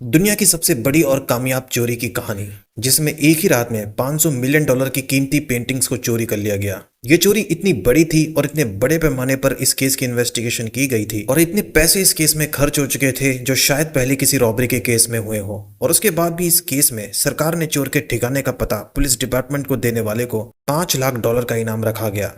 दुनिया की सबसे बड़ी और कामयाब चोरी की कहानी, जिसमें एक ही रात में 500 मिलियन डॉलर की कीमती पेंटिंग्स को चोरी कर लिया गया। ये चोरी इतनी बड़ी थी और इतने बड़े पैमाने पर इस केस की इन्वेस्टिगेशन की गई थी और इतने पैसे इस केस में खर्च हो चुके थे जो शायद पहले किसी रॉबरी के केस में हुए हो। और उसके बाद भी इस केस में सरकार ने चोर के ठिकाने का पता पुलिस डिपार्टमेंट को देने वाले को $5 लाख का इनाम रखा गया।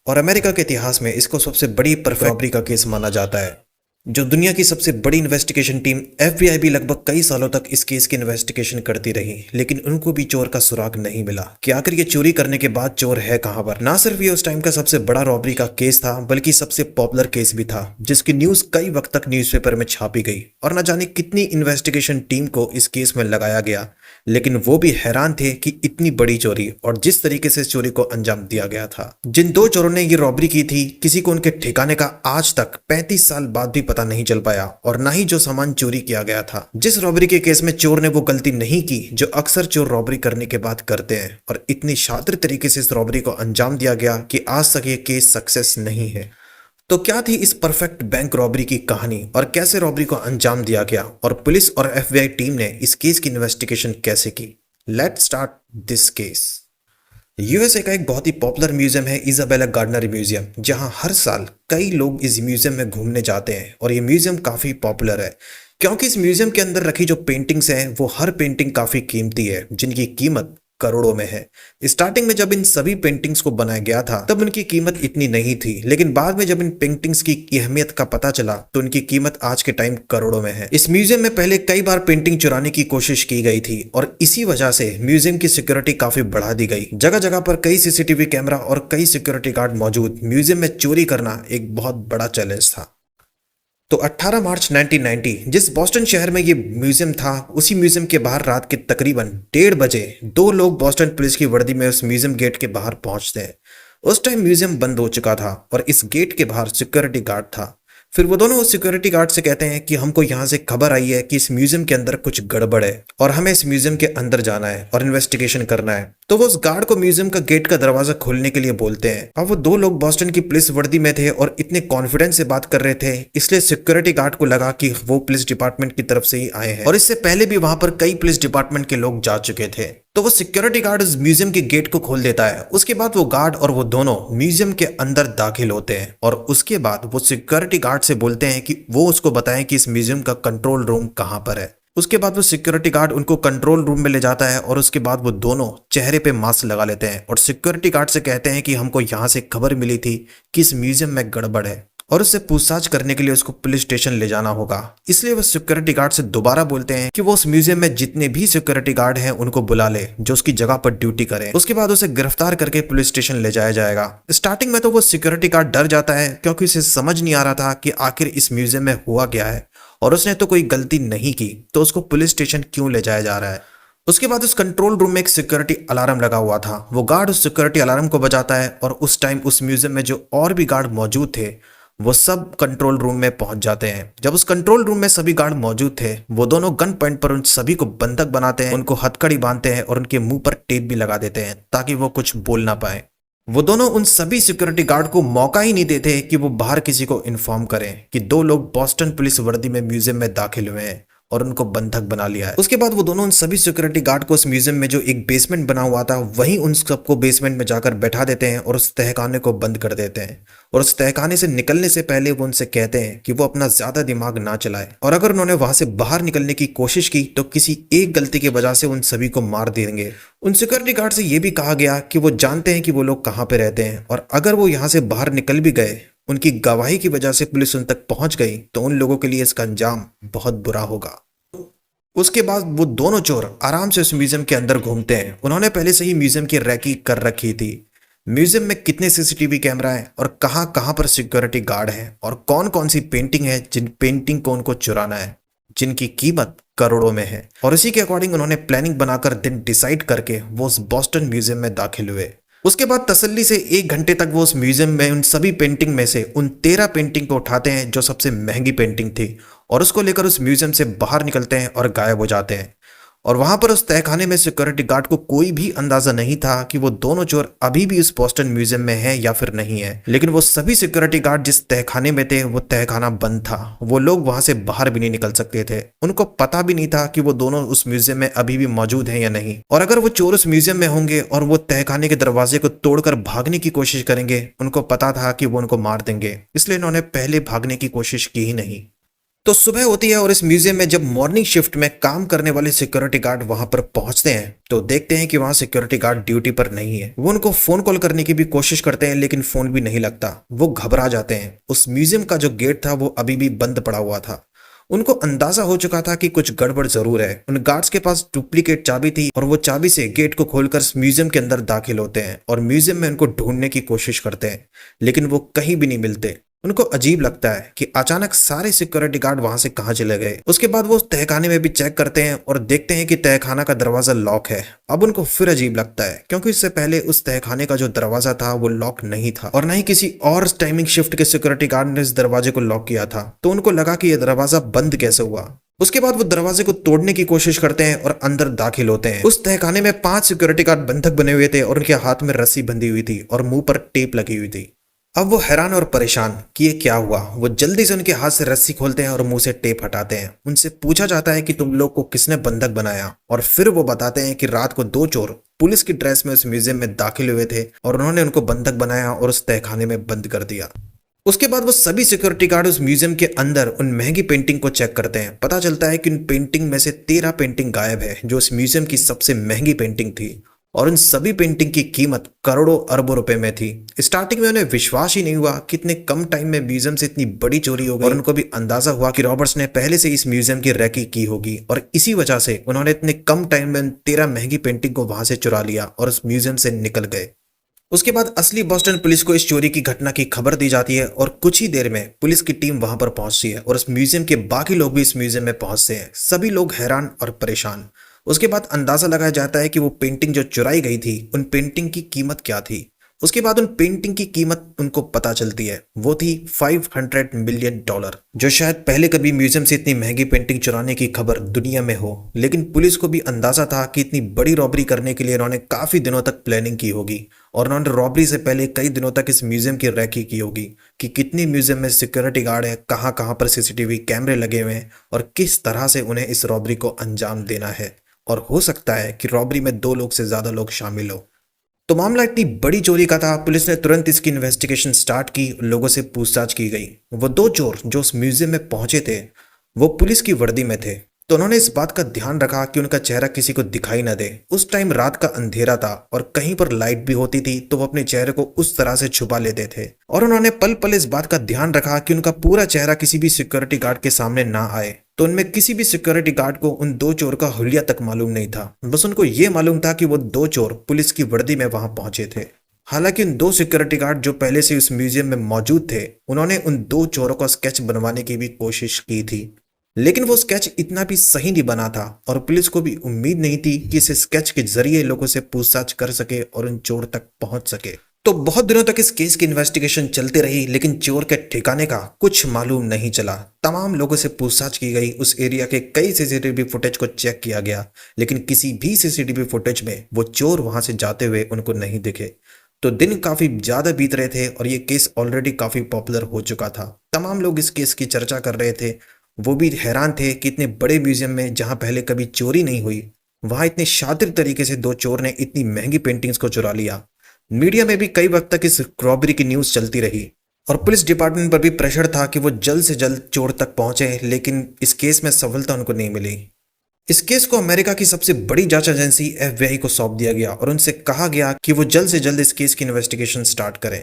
और अमेरिका के इतिहास में इसको सबसे बड़ी परफेक्ट रॉबरी का केस माना जाता है। जो दुनिया की सबसे बड़ी इन्वेस्टिगेशन टीम एफबीआई भी लगभग कई सालों तक इस केस की इन्वेस्टिगेशन करती रही, लेकिन उनको भी चोर का सुराग नहीं मिला कि आखिर ये चोरी करने के बाद चोर है कहां पर। ना सिर्फ ये उस टाइम का सबसे बड़ा रॉबरी का केस था, बल्कि सबसे पॉपुलर केस भी था, जिसकी न्यूज कई वक्त तक न्यूज़पेपर में छापी गई और न जाने कितनी इन्वेस्टिगेशन टीम को इस केस में लगाया गया, लेकिन वो भी हैरान थे कि इतनी बड़ी चोरी और जिस तरीके से इस चोरी को अंजाम दिया गया था। जिन दो चोरों ने ये रॉबरी की थी, किसी को उनके ठिकाने का आज तक 35 साल बाद भी पता नहीं चल पाया और ना ही जो सामान चोरी किया गया था। जिस रॉबरी के केस में चोर ने वो गलती नहीं की जो अक्सर चोर रॉबरी करने के बाद करते हैं, और इतनी शातिर तरीके से इस रॉबरी को अंजाम दिया गया कि आज तक ये केस सक्सेस नहीं है। तो क्या थी इस परफेक्ट बैंक रॉबरी की कहानी और कैसे रॉबरी को अंजाम दिया गया, और पुलिस और एफबीआई टीम ने इस केस की इन्वेस्टिगेशन कैसे की? Let's start this case. USA का एक बहुत ही पॉपुलर म्यूजियम है इजाबेला गार्डनर म्यूजियम, जहां हर साल कई लोग इस म्यूजियम में घूमने जाते हैं। और ये म्यूजियम काफी पॉपुलर है क्योंकि इस म्यूजियम के अंदर रखी जो पेंटिंग्स हैं वो हर पेंटिंग काफी कीमती है, जिनकी कीमत करोड़ों में है। स्टार्टिंग में जब इन सभी पेंटिंग्स को बनाया गया था तब उनकी कीमत इतनी नहीं थी, लेकिन बाद में जब इन पेंटिंग्स की अहमियत का पता चला तो उनकी कीमत आज के टाइम करोड़ों में है। इस म्यूजियम में पहले कई बार पेंटिंग चुराने की कोशिश की गई थी और इसी वजह से म्यूजियम की सिक्योरिटी काफी बढ़ा दी गई। जगह जगह पर कई सीसीटीवी कैमरा और कई सिक्योरिटी गार्ड मौजूद। म्यूजियम में चोरी करना एक बहुत बड़ा चैलेंज था। तो 18 मार्च 1990 जिस बॉस्टन शहर में ये म्यूजियम था, उसी म्यूजियम के बाहर रात के तकरीबन 1:30 बजे दो लोग बॉस्टन पुलिस की वर्दी में उस म्यूजियम गेट के बाहर पहुंचते हैं। उस टाइम म्यूजियम बंद हो चुका था और इस गेट के बाहर सिक्योरिटी गार्ड था। फिर वो दोनों उस सिक्योरिटी गार्ड से कहते हैं कि हमको यहाँ से खबर आई है कि इस म्यूजियम के अंदर कुछ गड़बड़ है और हमें इस म्यूजियम के अंदर जाना है और इन्वेस्टिगेशन करना है। तो वो उस गार्ड को म्यूजियम का गेट का दरवाजा खोलने के लिए बोलते हैं। अब वो दो लोग बॉस्टन की पुलिस वर्दी में थे और इतने कॉन्फिडेंस से बात कर रहे थे, इसलिए सिक्योरिटी गार्ड को लगा कि वो पुलिस डिपार्टमेंट की तरफ से ही आए हैं और इससे पहले भी वहां पर कई पुलिस डिपार्टमेंट के लोग जा चुके थे। तो वो सिक्योरिटी गार्ड उस म्यूजियम के गेट को खोल देता है। उसके बाद वो गार्ड और वो दोनों म्यूजियम के अंदर दाखिल होते हैं और उसके बाद वो सिक्योरिटी गार्ड से बोलते हैं कि वो उसको बताएं कि इस म्यूजियम का कंट्रोल रूम कहां पर है। उसके बाद वो सिक्योरिटी गार्ड उनको कंट्रोल रूम में ले जाता है और उसके बाद वो दोनों चेहरे पे मास्क लगा लेते हैं और सिक्योरिटी गार्ड से कहते हैं कि हमको यहाँ से खबर मिली थी कि इस म्यूजियम में गड़बड़ है और उससे पूछताछ करने के लिए उसको पुलिस स्टेशन ले जाना होगा। इसलिए वो सिक्योरिटी गार्ड से दोबारा बोलते हैं कि वो उस म्यूजियम में जितने भी सिक्योरिटी गार्ड हैं उनको बुला ले जो उसकी जगह पर ड्यूटी करें। उसके बाद उसे गिरफ्तार करके पुलिस स्टेशन ले जाया जाएगा। स्टार्टिंग में तो वो सिक्योरिटी गार्ड डर जाता है क्योंकि उसे समझ नहीं आ रहा था कि आखिर इस म्यूजियम में हुआ क्या है और उसने तो कोई गलती नहीं की, तो उसको पुलिस स्टेशन क्यों ले जाया जा रहा है। उसके बाद उस कंट्रोल रूम में एक सिक्योरिटी अलार्म लगा हुआ था। वो गार्ड उस सिक्योरिटी अलार्म को बजाता है और उस टाइम उस म्यूजियम में जो और भी गार्ड मौजूद थे वो सब कंट्रोल रूम में पहुंच जाते हैं। जब उस कंट्रोल रूम में सभी गार्ड मौजूद थे, वो दोनों गन पॉइंट पर उन सभी को बंधक बनाते हैं, उनको हथकड़ी बांधते हैं और उनके मुंह पर टेप भी लगा देते हैं ताकि वो कुछ बोल ना पाए। वो दोनों उन सभी सिक्योरिटी गार्ड को मौका ही नहीं देते कि वो बाहर किसी को इन्फॉर्म करें कि दो लोग बॉस्टन पुलिस वर्दी में म्यूजियम में दाखिल हुए हैं और उनको बंधक बना लिया है। उसके बाद वो दोनों उन सभी सिक्योरिटी गार्ड को उस म्यूजियम में जो एक बेसमेंट बना हुआ था वहीं उन सबको बेसमेंट में जाकर बैठा देते हैं और उस तहखाने को बंद कर देते हैं। और उस तहखाने से निकलने से पहले वो उनसे कहते हैं कि वो अपना ज्यादा दिमाग ना चलाए और अगर उन्होंने वहां से बाहर निकलने की कोशिश की तो किसी एक गलती की वजह से उन सभी को मार देंगे। उन सिक्योरिटी गार्ड से ये भी कहा गया कि वो जानते हैं कि वो लोग कहाँ पे रहते हैं और अगर वो यहाँ से बाहर निकल भी गए, उनकी गवाही की वजह से पुलिस उन तक पहुंच गई, तो उन लोगों के लिए इसका अंजाम बहुत बुरा होगा। उसके बाद वो दोनों चोर आराम से उस म्यूजियम के अंदर घूमते हैं। उन्होंने पहले से ही म्यूजियम की रैकी कर रखी थी। म्यूजियम में कितने सीसीटीवी कैमरा है और कहां कहां पर सिक्योरिटी गार्ड है और कौन कौन सी पेंटिंग है जिन पेंटिंग को उनको चुराना है, जिनकी कीमत करोड़ों में है। और इसी के अकॉर्डिंग उन्होंने प्लानिंग बनाकर दिन डिसाइड करके वो उस बॉस्टन म्यूजियम में दाखिल हुए। उसके बाद तसल्ली से 1 घंटे तक वो उस म्यूजियम में उन सभी पेंटिंग में से उन 13 पेंटिंग को उठाते हैं जो सबसे महंगी पेंटिंग थी और उसको लेकर उस म्यूजियम से बाहर निकलते हैं और गायब हो जाते हैं। और वहां पर उस तहखाने में सिक्योरिटी गार्ड को कोई भी अंदाजा नहीं था कि वो दोनों चोर अभी भी उस बोस्टन म्यूजियम में हैं या फिर नहीं है। लेकिन वो सभी सिक्योरिटी गार्ड जिस तहखाने में थे वो तहखाना बंद था, वो लोग वहां से बाहर भी नहीं निकल सकते थे। उनको पता भी नहीं था कि वो दोनों उस म्यूजियम में अभी भी मौजूद हैं या नहीं, और अगर वो चोर उस म्यूजियम में होंगे और वो तहखाने के दरवाजे को तोड़कर भागने की कोशिश करेंगे, उनको पता था कि वो उनको मार देंगे, इसलिए इन्होंने पहले भागने की कोशिश की ही नहीं। तो सुबह होती है और इस म्यूजियम में जब मॉर्निंग शिफ्ट में काम करने वाले सिक्योरिटी गार्ड वहां पर पहुंचते हैं तो देखते हैं कि वहां सिक्योरिटी गार्ड ड्यूटी पर नहीं है। वो उनको फोन कॉल करने की भी कोशिश करते हैं लेकिन फोन भी नहीं लगता। वो घबरा जाते हैं। उस म्यूजियम का जो गेट था वो अभी भी बंद पड़ा हुआ था। उनको अंदाजा हो चुका था कि कुछ गड़बड़ जरूर है। उन गार्ड्स के पास डुप्लीकेट चाबी थी और वो चाबी से गेट को खोलकर म्यूजियम के अंदर दाखिल होते हैं और म्यूजियम में उनको ढूंढने की कोशिश करते हैं, लेकिन वो कहीं भी नहीं मिलते। उनको अजीब लगता है कि अचानक सारे सिक्योरिटी गार्ड वहां से कहां चले गए। उसके बाद वो तहखाने में भी चेक करते हैं और देखते हैं कि तहखाना का दरवाजा लॉक है। अब उनको फिर अजीब लगता है क्योंकि इससे पहले उस तहखाने का जो दरवाजा था वो लॉक नहीं था और न ही किसी और टाइमिंग शिफ्ट के सिक्योरिटी गार्ड ने इस दरवाजे को लॉक किया था। तो उनको लगा कि यह दरवाजा बंद कैसे हुआ। उसके बाद वो दरवाजे को तोड़ने की कोशिश करते हैं और अंदर दाखिल होते हैं। उस तहखाने में 5 सिक्योरिटी गार्ड बंधक बने हुए थे और उनके हाथ में रस्सी बंधी हुई थी और मुंह पर टेप लगी हुई थी। अब वो हैरान और परेशान कि ये क्या हुआ। वो जल्दी से उनके हाथ से रस्सी खोलते हैं और मुंह से टेप हटाते हैं। उनसे पूछा जाता है कि तुम लोग को किसने बंधक बनाया, और फिर वो बताते हैं कि रात को 2 चोर पुलिस की ड्रेस में उस म्यूजियम में दाखिल हुए थे और उन्होंने उनको बंधक बनाया और उस तहखाने में बंद कर दिया। उसके बाद वो सभी सिक्योरिटी गार्ड उस म्यूजियम के अंदर उन महंगी पेंटिंग को चेक करते हैं। पता चलता है कि उन पेंटिंग में से 13 पेंटिंग गायब है जो उस म्यूजियम की सबसे महंगी पेंटिंग थी, और उन सभी पेंटिंग की कीमत करोड़ों अरबों रुपए में थी। स्टार्टिंग में उन्हें विश्वास ही नहीं हुआ कि इतने कम टाइम में म्यूजियम से इतनी बड़ी चोरी हो गई, और उनको भी अंदाजा हुआ कि रॉबर्ट्स ने पहले से इस म्यूजियम की रैकी की होगी और इसी वजह से उन्होंने इतने कम टाइम में 13 महंगी पेंटिंग को वहां से चुरा लिया और उस म्यूजियम से निकल गए। उसके बाद असली बोस्टन पुलिस को इस चोरी की घटना की खबर दी जाती है और कुछ ही देर में पुलिस की टीम वहां पर पहुंचती है और उस म्यूजियम के बाकी लोग भी इस म्यूजियम में पहुंचते हैं। सभी लोग हैरान और परेशान। उसके बाद अंदाजा लगाया जाता है कि वो पेंटिंग जो चुराई गई थी उन पेंटिंग की कीमत क्या थी। उसके बाद उन पेंटिंग की कीमत उनको पता चलती है, वो थी $500 मिलियन, जो शायद पहले कभी म्यूजियम से इतनी महंगी पेंटिंग चुराने की खबर दुनिया में हो। लेकिन पुलिस को भी अंदाजा था कि इतनी बड़ी रॉबरी करने के लिए इन्होंने काफी दिनों तक प्लानिंग की होगी और उन्होंने रॉबरी से पहले कई दिनों तक इस म्यूजियम की रैकी की होगी कि कितनी म्यूजियम में सिक्योरिटी गार्ड है, कहाँ कहाँ पर सीसीटीवी कैमरे लगे हुए हैं और किस तरह से उन्हें इस रॉबरी को अंजाम देना है। और हो सकता है कि रॉबरी में 2 लोग से ज्यादा लोग शामिल हो। तो मामला इतनी बड़ी चोरी का था, पुलिस ने तुरंत इसकी इन्वेस्टिगेशन स्टार्ट की। लोगों से पूछताछ की गई। वो 2 चोर जो उस म्यूजियम में पहुंचे थे वो पुलिस की वर्दी में थे, तो उन्होंने इस बात का ध्यान रखा कि उनका चेहरा किसी को दिखाई न दे। उस टाइम रात का अंधेरा था और कहीं पर लाइट भी होती थी तो वो अपने चेहरे को उस तरह से छुपा लेते थे, और उन्होंने पल पल इस बात का ध्यान रखा कि उनका पूरा चेहरा किसी भी सिक्योरिटी गार्ड के सामने ना आए। तो उनमें किसी भी सिक्योरिटी गार्ड को उन 2 चोर का हुलिया तक मालूम नहीं था। बस उनको ये मालूम था कि वो 2 चोर पुलिस की वर्दी में वहां पहुंचे थे। हालांकि उन 2 सिक्योरिटी गार्ड जो पहले से उस म्यूजियम में मौजूद थे उन्होंने उन 2 चोरों का स्केच बनवाने की भी कोशिश की थी, लेकिन वो स्केच इतना भी सही नहीं बना था और पुलिस को भी उम्मीद नहीं थी कि इस स्केच के जरिए लोगों से पूछताछ कर सके और उन चोर तक पहुंच सके। तो बहुत दिनों तक इस केस की इन्वेस्टिगेशन चलती रही, लेकिन चोर के ठिकाने का कुछ मालूम नहीं चला। तमाम लोगों से पूछताछ की गई, उस एरिया के कई सीसीटीवी फुटेज को चेक किया गया, लेकिन किसी भी सीसीटीवी फुटेज में वो चोर वहां से जाते हुए उनको नहीं दिखे। तो दिन काफी ज्यादा बीत रहे थे और ये केस ऑलरेडी काफी पॉपुलर हो चुका था। तमाम लोग इस केस की चर्चा कर रहे थे। वो भी हैरान थे कि इतने बड़े म्यूजियम में जहां पहले कभी चोरी नहीं हुई, वहां इतने शातिर तरीके से 2 चोर ने इतनी महंगी पेंटिंग्स को चुरा लिया। मीडिया में भी कई वक्त तक इस रॉबरी की न्यूज चलती रही और पुलिस डिपार्टमेंट पर भी प्रेशर था कि वो जल्द से जल्द चोर तक पहुंचे, लेकिन इस केस में सफलता उनको नहीं मिली। इस केस को अमेरिका की सबसे बड़ी जांच एजेंसी FBI को सौंप दिया गया और उनसे कहा गया कि वो जल्द से जल्द इस केस की इन्वेस्टिगेशन स्टार्ट करें।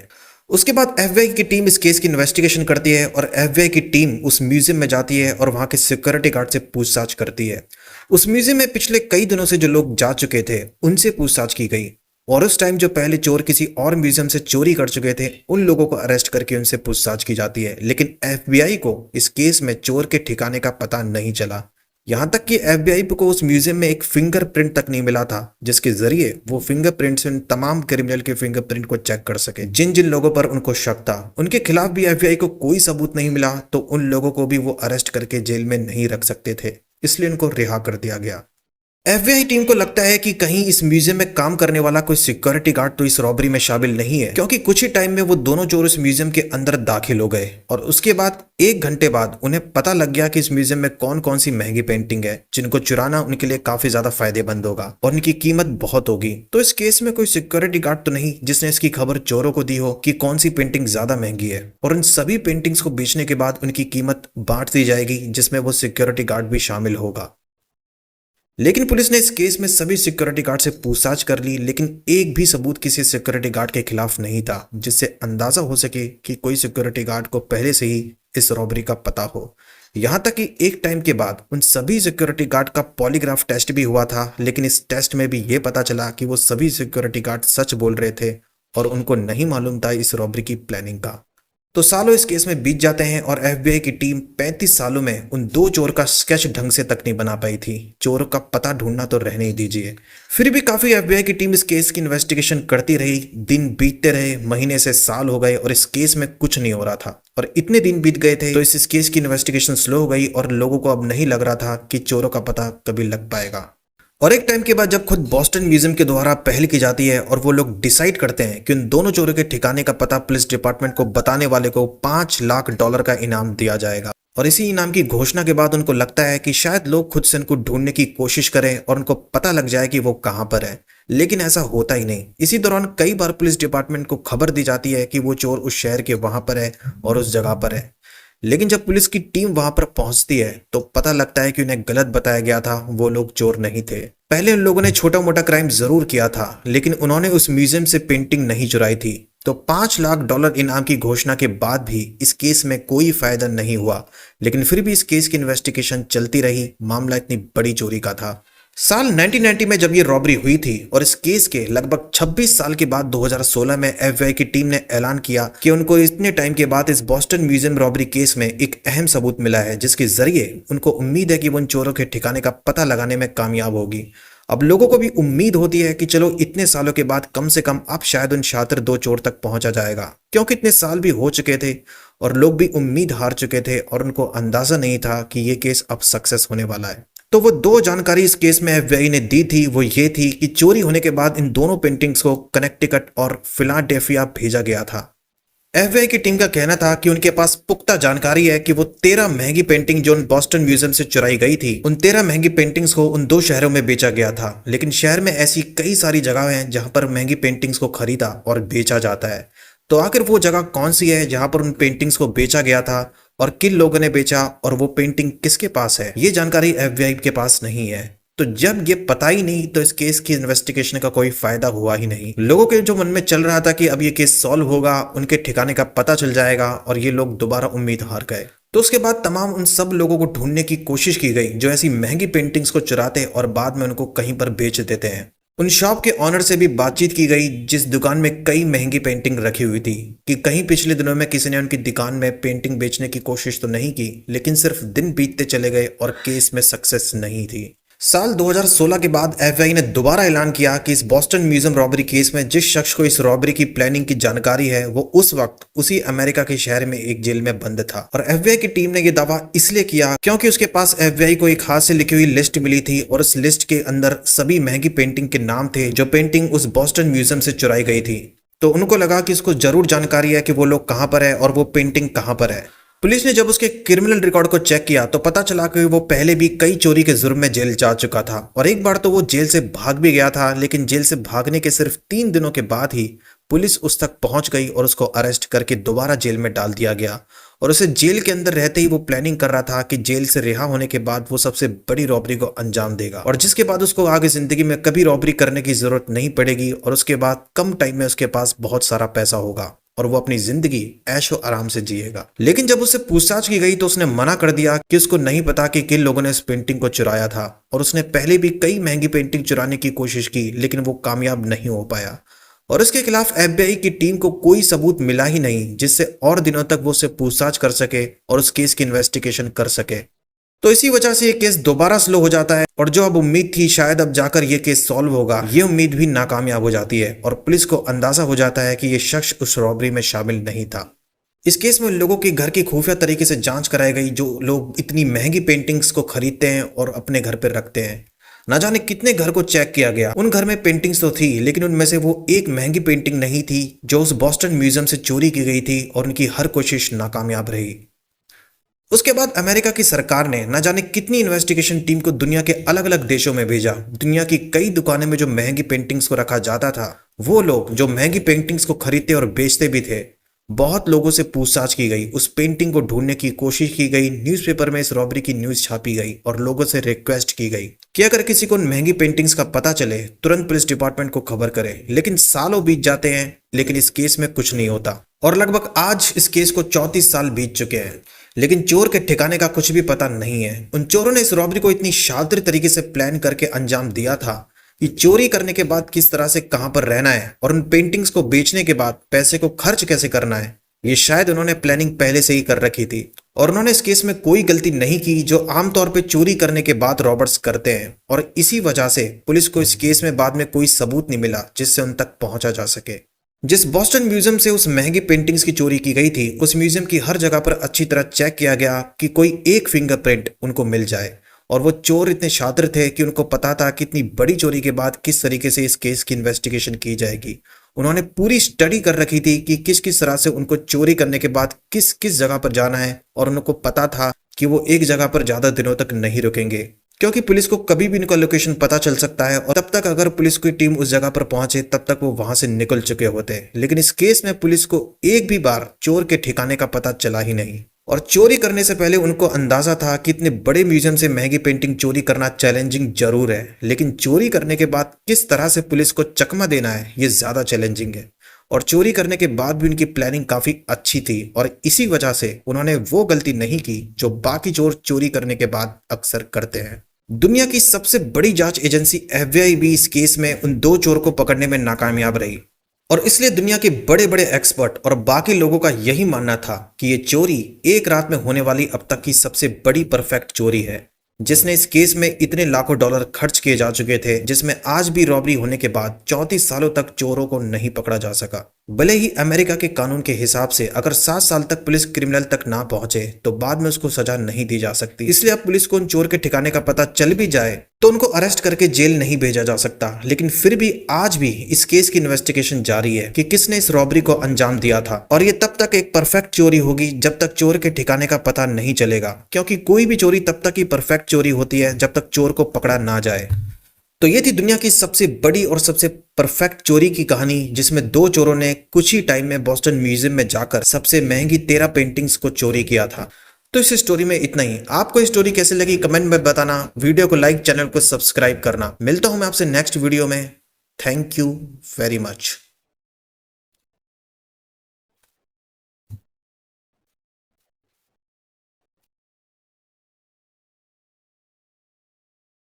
उसके बाद FBI की टीम इस केस की इन्वेस्टिगेशन करती है और FBI की टीम उस म्यूजियम में जाती है और वहां के सिक्योरिटी गार्ड से पूछताछ करती है। उस म्यूजियम में पिछले कई दिनों से जो लोग जा चुके थे उनसे पूछताछ की गई, और उस टाइम जो पहले चोर किसी और म्यूजियम से चोरी कर चुके थे उन लोगों को अरेस्ट करके उनसे पूछताछ की जाती है। लेकिन FBI को इस केस में चोर के ठिकाने का पता नहीं चला। यहां तक कि FBI को उस म्यूजियम में एक फिंगरप्रिंट तक नहीं मिला था जिसके जरिए वो फिंगरप्रिंट से उन तमाम क्रिमिनल के फिंगरप्रिंट को चेक कर सके। जिन जिन लोगों पर उनको शक था उनके खिलाफ भी FBI को कोई सबूत नहीं मिला, तो उन लोगों को भी वो अरेस्ट करके जेल में नहीं रख सकते थे, इसलिए उनको रिहा कर दिया गया। एफबीआई टीम को लगता है कि कहीं इस म्यूजियम में काम करने वाला कोई सिक्योरिटी गार्ड तो इस रॉबरी में शामिल नहीं है, क्योंकि कुछ ही टाइम में वो दोनों चोर इस म्यूजियम के अंदर दाखिल हो गए और उसके बाद 1 घंटे बाद उन्हें पता लग गया कि इस म्यूजियम में कौन कौन सी महंगी पेंटिंग है जिनको चुराना उनके लिए काफी ज्यादा फायदेमंद होगा और उनकी कीमत बहुत होगी। तो इस केस में कोई सिक्योरिटी गार्ड तो नहीं जिसने इसकी खबर चोरों को दी हो कि कौन सी पेंटिंग ज्यादा महंगी है, और इन सभी पेंटिंग्स को बेचने के बाद उनकी कीमत बांट दी जाएगी जिसमें वो सिक्योरिटी गार्ड भी शामिल होगा। लेकिन पुलिस ने इस केस में सभी सिक्योरिटी गार्ड से पूछताछ कर ली, लेकिन एक भी सबूत किसी सिक्योरिटी गार्ड के खिलाफ नहीं था जिससे अंदाजा हो सके कि कोई सिक्योरिटी गार्ड को पहले से ही इस रॉबरी का पता हो। यहां तक कि एक टाइम के बाद उन सभी सिक्योरिटी गार्ड का पॉलीग्राफ टेस्ट भी हुआ था, लेकिन इस टेस्ट में भी ये पता चला कि वो सभी सिक्योरिटी गार्ड सच बोल रहे थे और उनको नहीं मालूम था इस रॉबरी की प्लानिंग का। तो सालों इस केस में बीत जाते हैं और एफबीआई की टीम 35 सालों में उन दो चोर का स्केच ढंग से तक नहीं बना पाई थी। चोरों का पता ढूंढना तो रहने ही दीजिए। फिर भी काफी एफबीआई की टीम इस केस की इन्वेस्टिगेशन करती रही। दिन बीतते रहे, महीने से साल हो गए और इस केस में कुछ नहीं हो रहा था। और इतने दिन बीत गए थे तो इस केस की इन्वेस्टिगेशन स्लो हो गई और लोगों को अब नहीं लग रहा था कि चोरों का पता कभी लग पाएगा। और एक टाइम के बाद जब खुद बॉस्टन म्यूजियम के द्वारा पहल की जाती है और वो लोग डिसाइड करते हैं कि उन दोनों चोरों के ठिकाने का पता पुलिस डिपार्टमेंट को बताने वाले को $5 लाख का इनाम दिया जाएगा। और इसी इनाम की घोषणा के बाद उनको लगता है कि शायद लोग खुद से उनको ढूंढने की कोशिश करें और उनको पता लग जाए कि वो कहां पर है, लेकिन ऐसा होता ही नहीं। इसी दौरान कई बार पुलिस डिपार्टमेंट को खबर दी जाती है कि वो चोर उस शहर के वहां पर है और उस जगह पर है, लेकिन जब पुलिस की टीम वहां पर पहुंचती है तो पता लगता है कि उन्हें गलत बताया गया था, वो लोग चोर नहीं थे। पहले उन लोगों ने छोटा मोटा क्राइम जरूर किया था, लेकिन उन्होंने उस म्यूजियम से पेंटिंग नहीं चुराई थी। तो $5 लाख इनाम की घोषणा के बाद भी इस केस में कोई फायदा नहीं हुआ, लेकिन फिर भी इस केस की इन्वेस्टिगेशन चलती रही। मामला इतनी बड़ी चोरी का था। साल 1990 में जब ये रॉबरी हुई थी और इस केस के लगभग 26 साल के बाद 2016 में एफबीआई की टीम ने ऐलान किया कि उनको इतने टाइम के बाद इस बॉस्टन म्यूजियम रॉबरी केस में एक अहम सबूत मिला है जिसके जरिए उनको उम्मीद है कि वो उन चोरों के ठिकाने का पता लगाने में कामयाब होगी। अब लोगों को भी उम्मीद होती है कि चलो इतने सालों के बाद कम से कम अब शायद उन शातिर दो चोर तक पहुंचा जाएगा, क्योंकि इतने साल भी हो चुके थे और लोग भी उम्मीद हार चुके थे और उनको अंदाजा नहीं था कि ये केस अब सक्सेस होने वाला है। तो वो दो जानकारी इस केस में एफबीआई ने दी थी, वो ये थी कि चोरी होने के बाद इन दोनों पेंटिंग्स को कनेक्टिकट और फिलाडेल्फिया भेजा गया था। एफबीआई की टीम का कहना था कि उनके पास पुख्ता जानकारी है कि वो 13 महंगी पेंटिंग जो बॉस्टन म्यूजियम से चुराई गई थी, उन 13 महंगी पेंटिंग्स को उन दो शहरों में बेचा गया था। लेकिन शहर में ऐसी कई सारी जगह हैं जहां पर महंगी पेंटिंग्स को खरीदा और बेचा जाता है। तो आखिर वो जगह कौन सी है जहां पर उन पेंटिंग्स को बेचा गया था और किन लोगों ने बेचा और वो पेंटिंग किसके पास है, ये जानकारी एफबीआई के पास नहीं है। तो जब ये पता ही नहीं तो इस केस की इन्वेस्टिगेशन का कोई फायदा हुआ ही नहीं। लोगों के जो मन में चल रहा था कि अब ये केस सॉल्व होगा, उनके ठिकाने का पता चल जाएगा, और ये लोग दोबारा उम्मीद हार गए। तो उसके बाद तमाम उन सब लोगों को ढूंढने की कोशिश की गई जो ऐसी महंगी पेंटिंग्स को चुराते और बाद में उनको कहीं पर बेच देते हैं। उन शॉप के ऑनर से भी बातचीत की गई जिस दुकान में कई महंगी पेंटिंग रखी हुई थी, कि कहीं पिछले दिनों में किसी ने उनकी दुकान में पेंटिंग बेचने की कोशिश तो नहीं की, लेकिन सिर्फ दिन बीतते चले गए और केस में सक्सेस नहीं थी। साल 2016 के बाद एफबीआई ने दोबारा ऐलान किया कि इस बॉस्टन म्यूजियम रॉबरी केस में जिस शख्स को इस रॉबरी की प्लानिंग की जानकारी है वो उस वक्त उसी अमेरिका के शहर में एक जेल में बंद था। और एफबीआई की टीम ने यह दावा इसलिए किया क्योंकि उसके पास एफबीआई को एक हाथ से लिखी हुई लिस्ट मिली थी और उस लिस्ट के अंदर सभी महंगी पेंटिंग के नाम थे जो पेंटिंग उस बॉस्टन म्यूजियम से चुराई गई थी। तो उनको लगा कि इसको जरूर जानकारी है कि वो लोग कहां पर है और वो पेंटिंग कहां पर है। पुलिस ने जब उसके क्रिमिनल रिकॉर्ड को चेक किया तो पता चला कि वो पहले भी कई चोरी के जुर्म में जेल जा चुका था और एक बार तो वो जेल से भाग भी गया था, लेकिन जेल से भागने के सिर्फ 3 दिनों के बाद ही पुलिस उस तक पहुंच गई और उसको अरेस्ट करके दोबारा जेल में डाल दिया गया। और उसे जेल के अंदर रहते ही वो प्लानिंग कर रहा था कि जेल से रिहा होने के बाद वो सबसे बड़ी रॉबरी को अंजाम देगा और जिसके बाद उसको आगे जिंदगी में कभी रॉबरी करने की जरूरत नहीं पड़ेगी और उसके बाद कम टाइम में उसके पास बहुत सारा पैसा होगा और वो अपनी जिंदगी ऐशो आराम से जिएगा। लेकिन जब उससे पूछताछ की गई तो उसने मना कर दिया कि उसको नहीं पता कि किन लोगों ने इस पेंटिंग को चुराया था और उसने पहले भी कई महंगी पेंटिंग चुराने की कोशिश की, लेकिन वो कामयाब नहीं हो पाया और उसके खिलाफ एफबीआई की टीम को कोई सबूत मिला ही नहीं जिससे और दिनों तक वो उससे पूछताछ कर सके और उस केस की इन्वेस्टिगेशन कर सके। तो इसी वजह से ये केस दोबारा स्लो हो जाता है और जो अब उम्मीद थी शायद अब जाकर ये केस सॉल्व होगा, ये उम्मीद भी नाकामयाब हो जाती है और पुलिस को अंदाजा हो जाता है कि ये शख्स उस रॉबरी में शामिल नहीं था। इस केस में लोगों के घर की खुफिया तरीके से जांच कराई गई जो लोग इतनी महंगी पेंटिंग्स को खरीदते हैं और अपने घर पर रखते हैं। ना जाने कितने घर को चेक किया गया। उन घर में पेंटिंग्स तो थी, लेकिन उनमें से वो एक महंगी पेंटिंग नहीं थी जो उस बॉस्टन म्यूजियम से चोरी की गई थी, और उनकी हर कोशिश नाकामयाब रही। उसके बाद अमेरिका की सरकार ने न जाने कितनी इन्वेस्टिगेशन टीम को दुनिया के अलग अलग देशों में भेजा। दुनिया की कई दुकानें में जो महंगी पेंटिंग्स को रखा जाता था, वो लोग जो महंगी पेंटिंग्स को खरीदते और बेचते भी थे, बहुत लोगों से पूछताछ की गई। उस पेंटिंग को ढूंढने की कोशिश की गई, न्यूज़पेपर में इस रॉबरी की न्यूज़ छापी गई और लोगों से रिक्वेस्ट की गई कि अगर किसी को उन महंगी पेंटिंग्स का पता चले तुरंत पुलिस डिपार्टमेंट को खबर करे। लेकिन सालों बीत जाते हैं, लेकिन इस केस में कुछ नहीं होता, और लगभग आज इस केस को 34 साल बीत चुके हैं, लेकिन चोर के ठिकाने का कुछ भी पता नहीं है। उन चोरों ने इस रॉबरी को इतनी शातिर तरीके से प्लान करके अंजाम दिया था कि चोरी करने के बाद किस तरह से कहां पर रहना है और उन पेंटिंग्स को बेचने के बाद पैसे को खर्च कैसे करना है, ये शायद उन्होंने प्लानिंग पहले से ही कर रखी थी। और उन्होंने इस केस में कोई गलती नहीं की जो आमतौर पे चोरी करने के बाद रॉबर्ट्स करते हैं, और इसी वजह से पुलिस को इस केस में बाद में कोई सबूत नहीं मिला जिससे उन तक पहुंचा जा सके। जिस बॉस्टन म्यूजियम से उस महंगी पेंटिंग्स की चोरी की गई थी, उस म्यूजियम की हर जगह पर अच्छी तरह चेक किया गया कि कोई एक फिंगरप्रिंट उनको मिल जाए, और वो चोर इतने शातिर थे कि उनको पता था कि इतनी बड़ी चोरी के बाद किस तरीके से इस केस की इन्वेस्टिगेशन की जाएगी। उन्होंने पूरी स्टडी कर रखी थी कि किस किस तरह से उनको चोरी करने के बाद किस किस जगह पर जाना है, और उनको पता था कि वो एक जगह पर ज्यादा दिनों तक नहीं रुकेंगे, क्योंकि पुलिस को कभी भी इनका लोकेशन पता चल सकता है, और तब तक अगर पुलिस की टीम उस जगह पर पहुंचे तब तक वो वहां से निकल चुके होते। लेकिन इस केस में पुलिस को एक भी बार चोर के ठिकाने का पता चला ही नहीं, और चोरी करने से पहले उनको अंदाजा था कि इतने बड़े म्यूजियम से महंगी पेंटिंग चोरी करना चैलेंजिंग जरूर है, लेकिन चोरी करने के बाद किस तरह से पुलिस को चकमा देना है ये ज्यादा चैलेंजिंग है। और चोरी करने के बाद भी उनकी प्लानिंग काफी अच्छी थी, और इसी वजह से उन्होंने वो गलती नहीं की जो बाकी चोर चोरी करने के बाद अक्सर करते हैं। दुनिया की सबसे बड़ी जांच एजेंसी FBI भी इस केस में उन दो चोर को पकड़ने में नाकामयाब रही, और इसलिए दुनिया के बड़े बड़े एक्सपर्ट और बाकी लोगों का यही मानना था कि ये चोरी एक रात में होने वाली अब तक की सबसे बड़ी परफेक्ट चोरी है, जिसने इस केस में इतने लाखों डॉलर खर्च किए जा चुके थे, जिसमें आज भी रॉबरी होने के बाद 34 सालों तक चोरों को नहीं पकड़ा जा सका। भले ही अमेरिका के कानून के हिसाब से अगर 7 साल तक पुलिस क्रिमिनल तक ना पहुंचे तो बाद में उसको सजा नहीं दी जा सकती, इसलिए अब पुलिस को उन चोर के ठिकाने का पता चल भी जाए तो उनको अरेस्ट करके जेल नहीं भेजा जा सकता। लेकिन फिर भी आज भी इस केस की इन्वेस्टिगेशन जारी है कि किसने इस रॉबरी को अंजाम दिया था, और ये तब तक एक परफेक्ट चोरी होगी जब तक चोर के ठिकाने का पता नहीं चलेगा, क्योंकि कोई भी चोरी तब तक ही परफेक्ट चोरी होती है जब तक चोर को पकड़ा ना जाए। तो ये थी दुनिया की सबसे बड़ी और सबसे परफेक्ट चोरी की कहानी, जिसमें दो चोरों ने कुछ ही टाइम में बॉस्टन म्यूजियम में जाकर सबसे महंगी 13 पेंटिंग्स को चोरी किया था। तो इस स्टोरी में इतना ही। आपको स्टोरी कैसे लगी कमेंट में बताना, वीडियो को लाइक, चैनल को सब्सक्राइब करना। मिलता हूं मैं आपसे नेक्स्ट वीडियो में। Thank you very much.